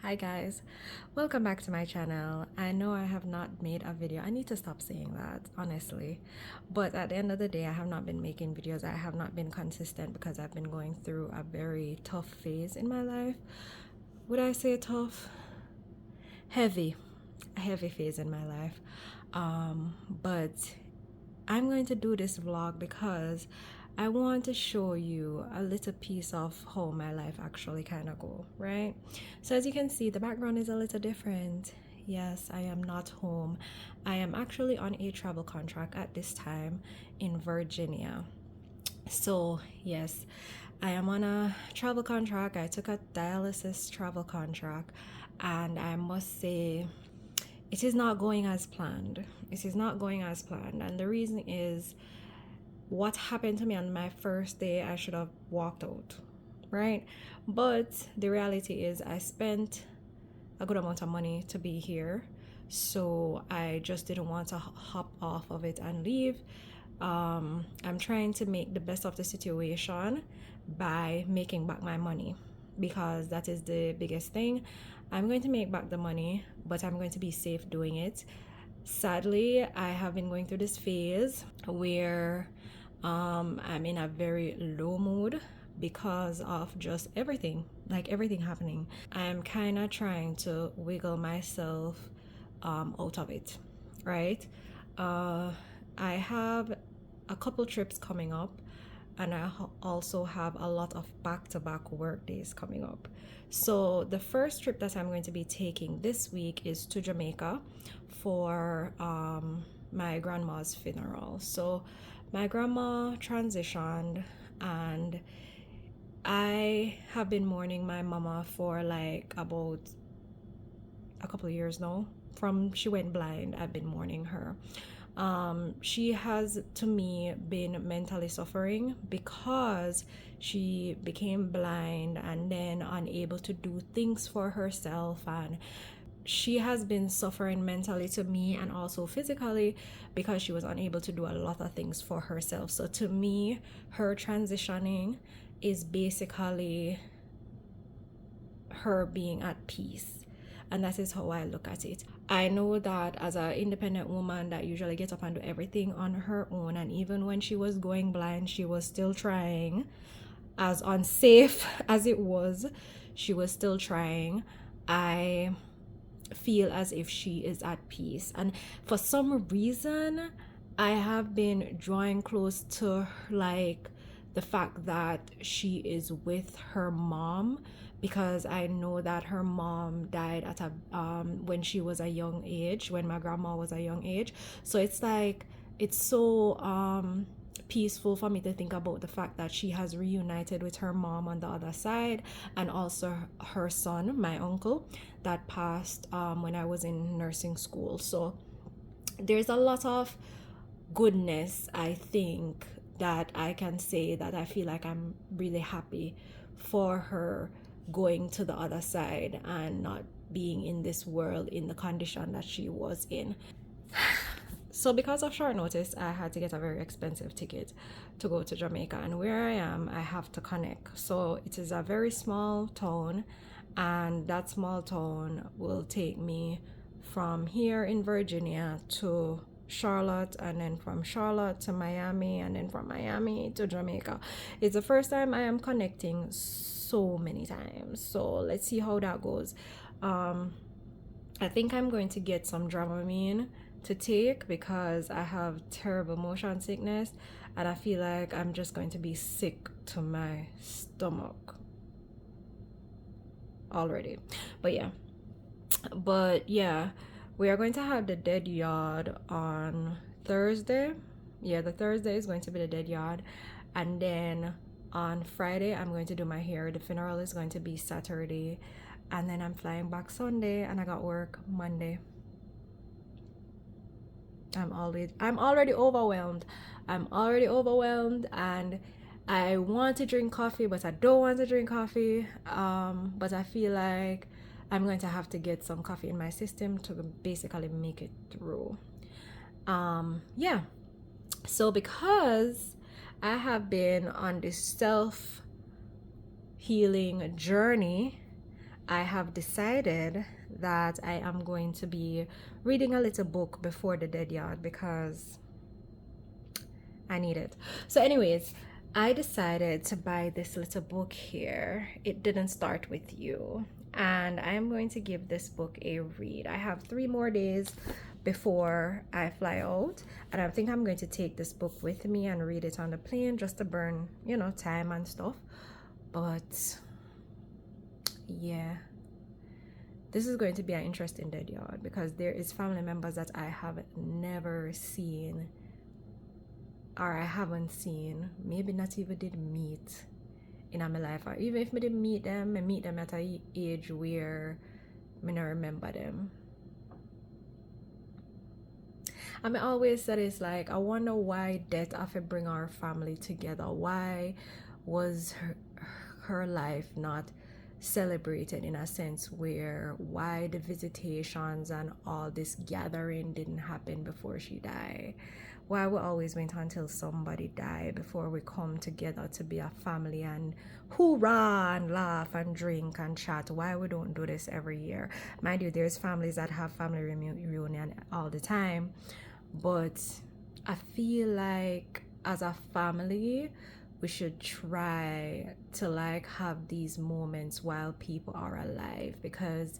Hi guys, welcome back to my channel. I know I have not made a video. I need to stop saying that, honestly. But at the end of the day, I have not been making videos. I have not been consistent because I've been going through a very tough phase in my life. Would I say tough? Heavy. A heavy phase in my life. But I'm going to do this vlog because I want to show you a little piece of how my life actually kind of go, right? So as you can see, the background is a little different. Yes, I am not home. I am actually on a travel contract at this time in Virginia. So yes, I am on a travel contract. I took a dialysis travel contract, and I must say it is not going as planned. It is not going as planned, and the reason is what happened to me on my first day. I should have walked out, right? But the reality is I spent a good amount of money to be here, so I just didn't want to hop off of it and leave. I'm trying to make the best of the situation by making back my money, because that is the biggest thing. I'm going to make back the money, but I'm going to be safe doing it. Sadly, I have been going through this phase where I'm in a very low mood because of just everything, like everything happening. I'm kind of trying to wiggle myself out of it, right? I have a couple trips coming up, and I also have a lot of back-to-back work days coming up. So the first trip that I'm going to be taking this week is to Jamaica for my grandma's funeral. So my grandma transitioned, and I have been mourning my mama for like about a couple of years now. From she went blind, I've been mourning her. She has, to me, been mentally suffering because she became blind and then unable to do things for herself, and she has been suffering mentally to me and also physically because she was unable to do a lot of things for herself. So to me, her transitioning is basically her being at peace, and that is how I look at it. I know that as an independent woman that usually gets up and do everything on her own, and even when she was going blind, she was still trying. As unsafe as it was, she was still trying. I feel as if she is at peace, and for some reason I have been drawing close to like the fact that she is with her mom, because I know that her mom died at a when she was a young age, when my grandma was a young age. So it's like it's so peaceful for me to think about the fact that she has reunited with her mom on the other side, and also her son, my uncle, that passed when I was in nursing school. So there's a lot of goodness, I think, that I can say that I feel like I'm really happy for her going to the other side and not being in this world in the condition that she was in. So because of short notice, I had to get a very expensive ticket to go to Jamaica, and where I am, I have to connect. So it is a very small town, and that small town will take me from here in Virginia to Charlotte, and then from Charlotte to Miami, and then from Miami to Jamaica. It's the first time I am connecting so many times, so let's see how that goes. I think I'm going to get some Dramamine to take because I have terrible motion sickness, and I feel like I'm just going to be sick to my stomach already. But yeah, we are going to have the dead yard on Thursday. Yeah, the Thursday is going to be the dead yard, and then on Friday I'm going to do my hair. The funeral is going to be Saturday, and then I'm flying back Sunday, and I got work Monday. I'm already overwhelmed. I'm already overwhelmed, and I want to drink coffee, but I don't want to drink coffee. But I feel like I'm going to have to get some coffee in my system to basically make it through. Yeah. So because I have been on this self healing journey, I have decided that I am going to be reading a little book before the dead yard because I need it. So anyways, I decided to buy this little book here. It Didn't Start With You. And I am going to give this book a read. I have 3 more days before I fly out, and I think I'm going to take this book with me and read it on the plane just to burn, you know, time and stuff. But yeah, this is going to be an interesting dead yard because there is family members that I have never seen, or I haven't seen, maybe not even did meet in my life, or even if I didn't meet them, I meet them at a age where I don't remember them. I always said it's like, I wonder why death have to bring our family together. Why was her life not celebrated in a sense where why the visitations and all this gathering didn't happen before she died? Why we always wait until somebody died before we come together to be a family and hoorah and laugh and drink and chat? Why we don't do this every year? Mind you, there's families that have family reunion all the time, but I feel like as a family we should try to like have these moments while people are alive, because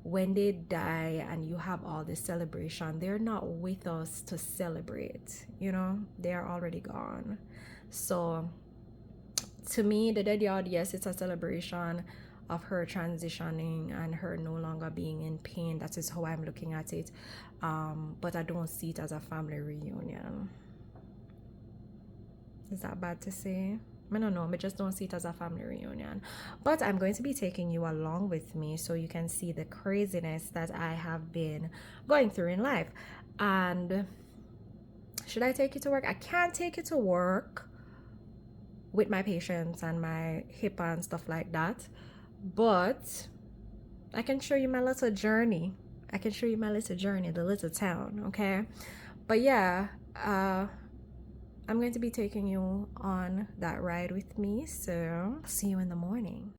when they die and you have all this celebration, they're not with us to celebrate, you know, they are already gone. So to me, the dead yard, yes, it's a celebration of her transitioning and her no longer being in pain. That is how I'm looking at it. But I don't see it as a family reunion. Is that bad to say? I don't know, I just don't see it as a family reunion. But I'm going to be taking you along with me so you can see the craziness that I have been going through in life. And should I take you to work? I can't take you to work with my patients and my HIPAA and stuff like that, but I can show you my little journey. I can show you my little journey, the little town, okay? But yeah, I'm going to be taking you on that ride with me, so I'll see you in the morning.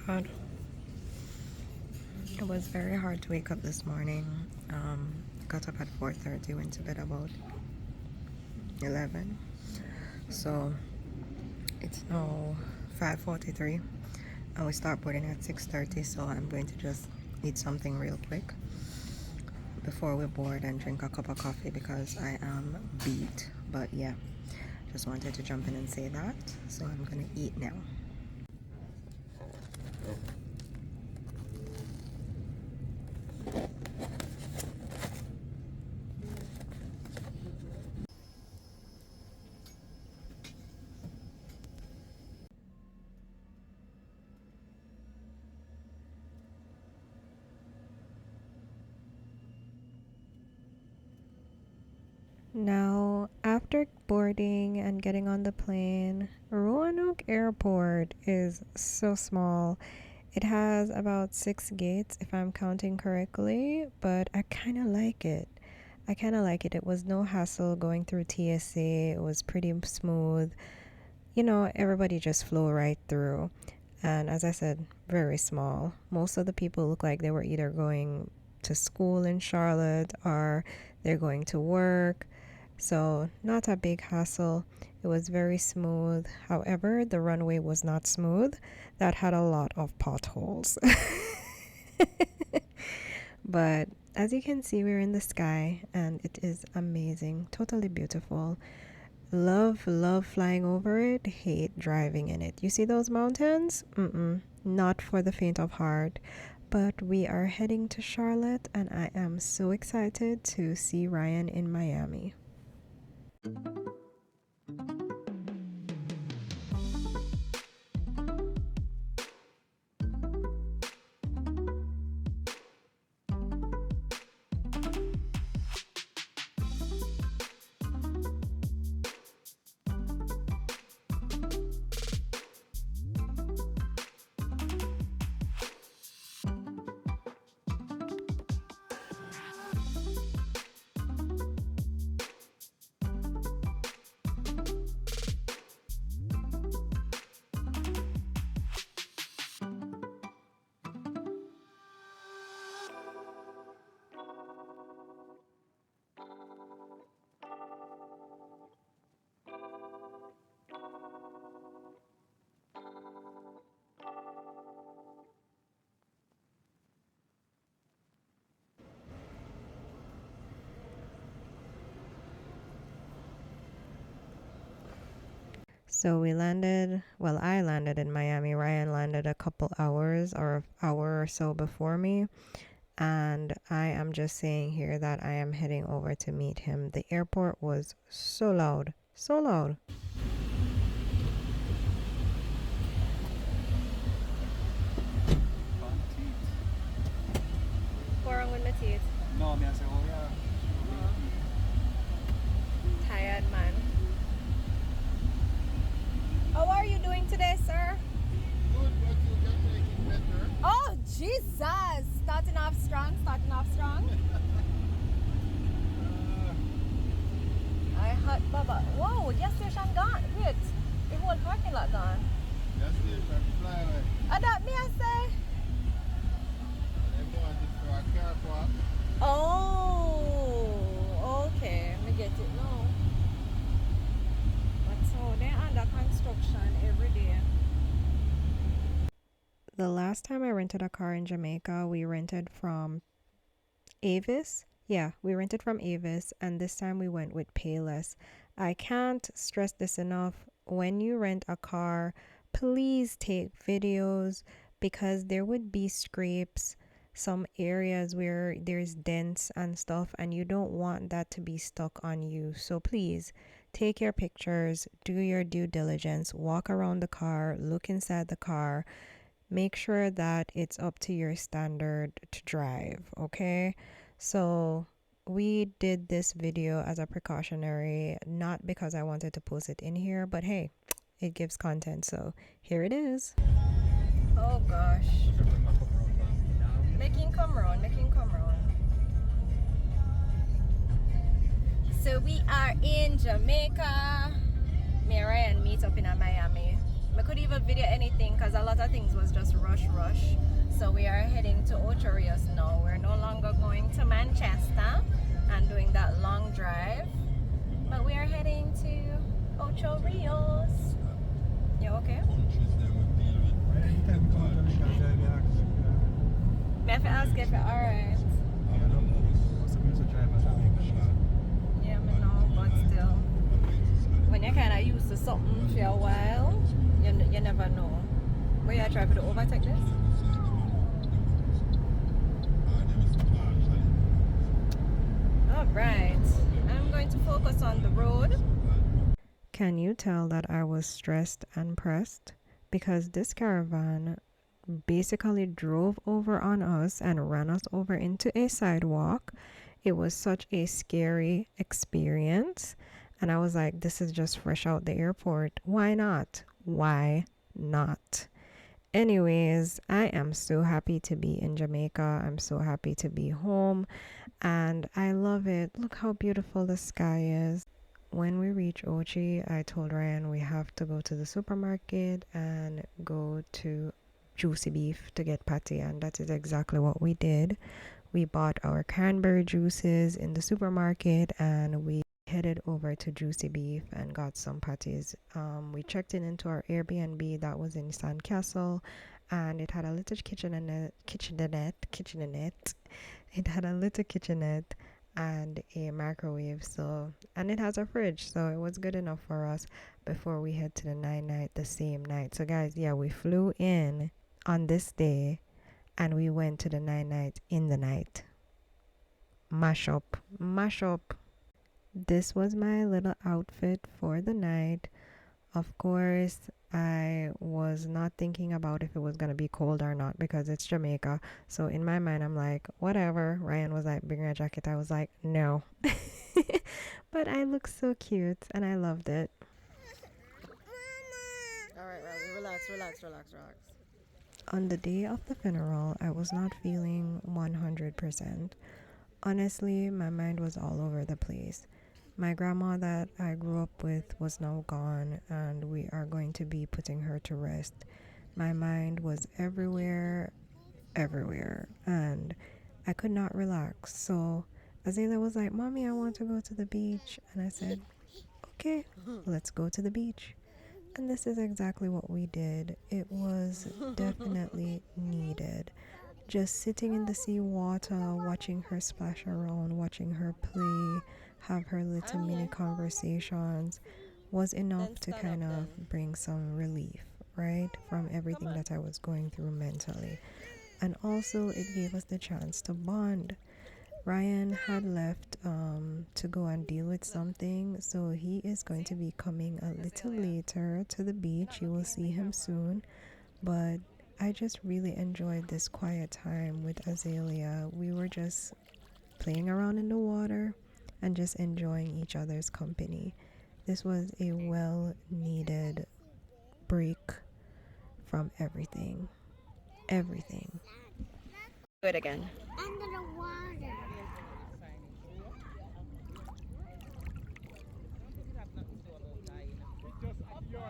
God, it was very hard to wake up this morning. Got up at 4:30, went to bed about 11. So it's now 5:43 and we start boarding at 6:30, so I'm going to just eat something real quick before we board and drink a cup of coffee because I am beat. But yeah, just wanted to jump in and say that, so I'm gonna eat now. Now, after boarding and getting on the plane, Roanoke Airport is so small. It has about 6 gates, if I'm counting correctly, but I kind of like it. It was no hassle going through TSA. It was pretty smooth. You know, everybody just flew right through. And as I said, very small. Most of the people look like they were either going to school in Charlotte or they're going to work. So not a big hassle. It was very smooth. However, the runway was not smooth. That had a lot of potholes. But as you can see, we're in the sky and it is amazing. Totally beautiful. Love flying over it. Hate driving in it. You see those mountains? Not for the faint of heart. But we are heading to Charlotte and I am so excited to see Ryan in Miami. So we landed, well, I landed in Miami. Ryan landed a couple hours or an hour or so before me. And I am just saying here that I am heading over to meet him. The airport was so loud, so loud. What's wrong with my teeth? No, me I say, oh yeah. Tired man. How are you doing today, sir? Good, but you can make it better. Oh, Jesus! Starting off strong, starting off strong. I hot Baba. Whoa, gas station gone. Wait, the whole parking lot gone. Gas station fly away. That me I say. They want it for a car park. Oh, okay. Me get it now. But so they're under construction every day. The last time I rented a car in Jamaica, we rented from Avis. Yeah, we rented from Avis, and this time we went with Payless. I can't stress this enough. When you rent a car, please take videos because there would be scrapes, some areas where there's dents and stuff, and you don't want that to be stuck on you. So please take your pictures, do your due diligence, walk around the car, look inside the car, make sure that it's up to your standard to drive, okay? So we did this video as a precautionary, not because I wanted to post it in here, but hey, it gives content, so here it is. Oh gosh. Making come round. So we are in Jamaica. Me and Ryan meet up in Miami. I could even video anything because a lot of things was just rush. So we are heading to Ocho Rios now. We're no longer going to Manchester and doing that long drive, but we are heading to Ocho Rios. You okay? Me have to ask if you're alright. Yeah, me know, but still, when you're kind of used to something for a while, you never know. But you try to overtake this? Alright, I'm going to focus on the road. Can you tell that I was stressed and pressed? Because this caravan basically drove over on us and ran us over into a sidewalk. It was such a scary experience. And I was like, this is just fresh out the airport. Why not? Why not? Anyways, I am so happy to be in Jamaica. I'm so happy to be home. And I love it. Look how beautiful the sky is. When we reach Ochi, I told Ryan we have to go to the supermarket and go to Juicy Beef to get patty, and that is exactly what we did. We bought our cranberry juices in the supermarket and we headed over to Juicy Beef and got some patties. We checked into our Airbnb that was in Sandcastle, and it had a little kitchenette. It had a little kitchenette and a microwave, so, and it has a fridge, so it was good enough for us before we head to the night the same night. So guys, yeah, we flew in on this day and we went to the night in the night. Mash up. This was my little outfit for the night. Of course, I was not thinking about if it was going to be cold or not because it's Jamaica. So in my mind, I'm like, whatever. Ryan was like, bring a jacket. I was like, no. But I looked so cute and I loved it. All right, relax. On the day of the funeral, I was not feeling 100%. Honestly, my mind was all over the place. My grandma that I grew up with was now gone, and we are going to be putting her to rest. My mind was everywhere, and I could not relax. So Azaelia was like, Mommy, I want to go to the beach. And I said, okay, let's go to the beach. And this is exactly what we did. It was definitely needed. Just sitting in the sea water, watching her splash around, watching her play, have her little mini conversations was enough to kind of bring some relief, right, from everything that I was going through mentally. And also, it gave us the chance to bond. Ryan had left to go and deal with something, so he is going to be coming a little later to the beach. You will see him soon. But I just really enjoyed this quiet time with Azaelia. We were just playing around in the water and just enjoying each other's company. This was a well needed break from everything. Everything. Do it again. Under the water.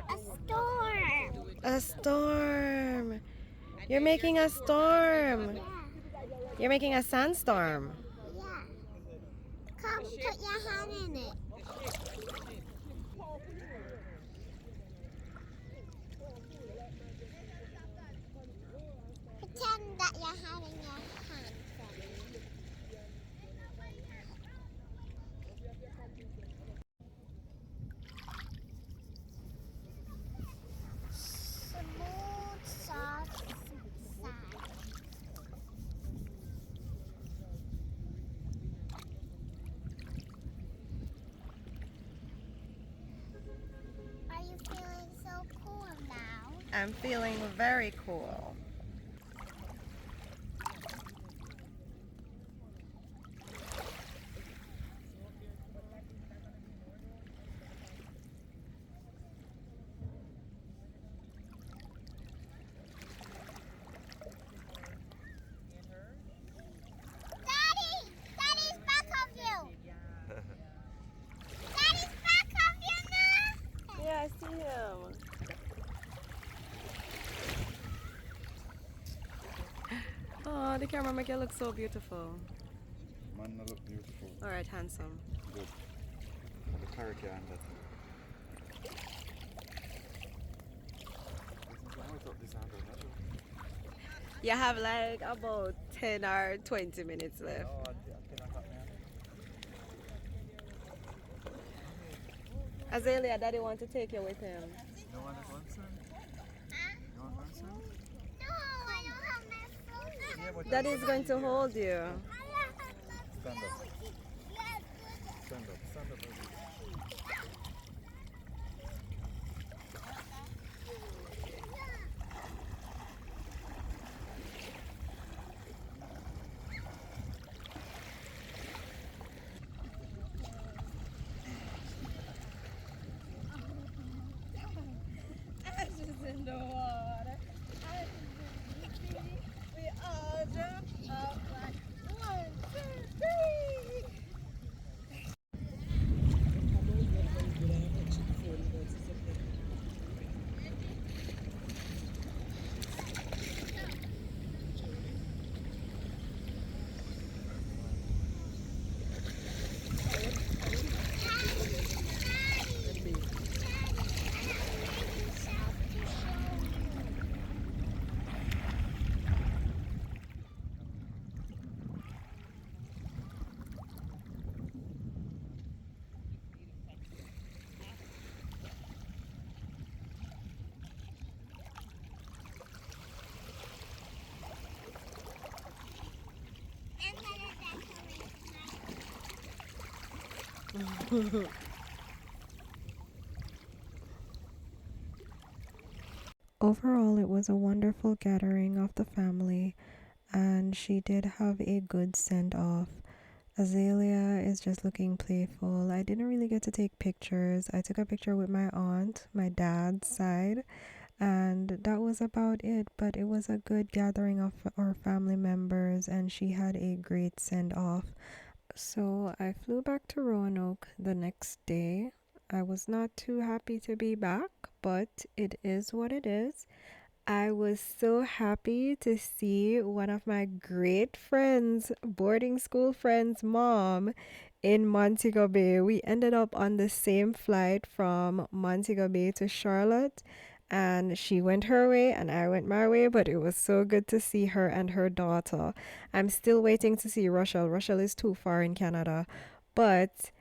A storm. A storm. You're making a storm. Yeah. You're making a sandstorm. Yeah. Come put your hand in it. Pretend that you're having your hand ready. Smooth, soft sand. Are you feeling so cool now? I'm feeling very cool. Daddy! Daddy's back of you! Daddy's back of you now! Yeah, I see him. Oh, the camera make you look so beautiful. Man, that look beautiful. All right, handsome. Good. The character and that. You have like about 10 or 20 minutes left. Azaelia, Daddy want to take you with him. You want this one, son? You want one, son? No, I don't have my phone. Daddy is going to hold you. Stand up. Stand up. Stand up. In the water. We all jump up like 1, 2, 3. Overall, it was a wonderful gathering of the family, and she did have a good send off. Azaelia is just looking playful. I didn't really get to take pictures. I took a picture with my aunt, my dad's side, and that was about it. But it was a good gathering of our family members, and she had a great send off. So I flew back to Roanoke the next day. I was not too happy to be back, but it is what it is. I was so happy to see one of my great friends, boarding school friends' mom in Montego Bay. We ended up on the same flight from Montego Bay to Charlotte, and she went her way and I went my way, but it was so good to see her and her daughter. I'm still waiting to see Rochelle. Rochelle is too far in Canada, but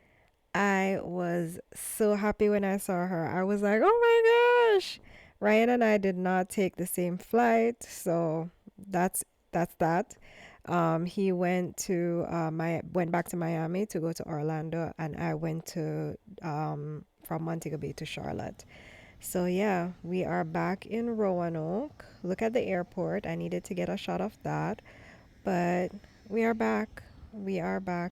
I was so happy when I saw her. I was like, oh my gosh. Ryan and I did not take the same flight, so that's that. He went back to Miami to go to Orlando, and I went to from Montego Bay to Charlotte. So yeah, we are back in Roanoke. Look at the airport. I needed to get a shot of that, but we are back. We are back.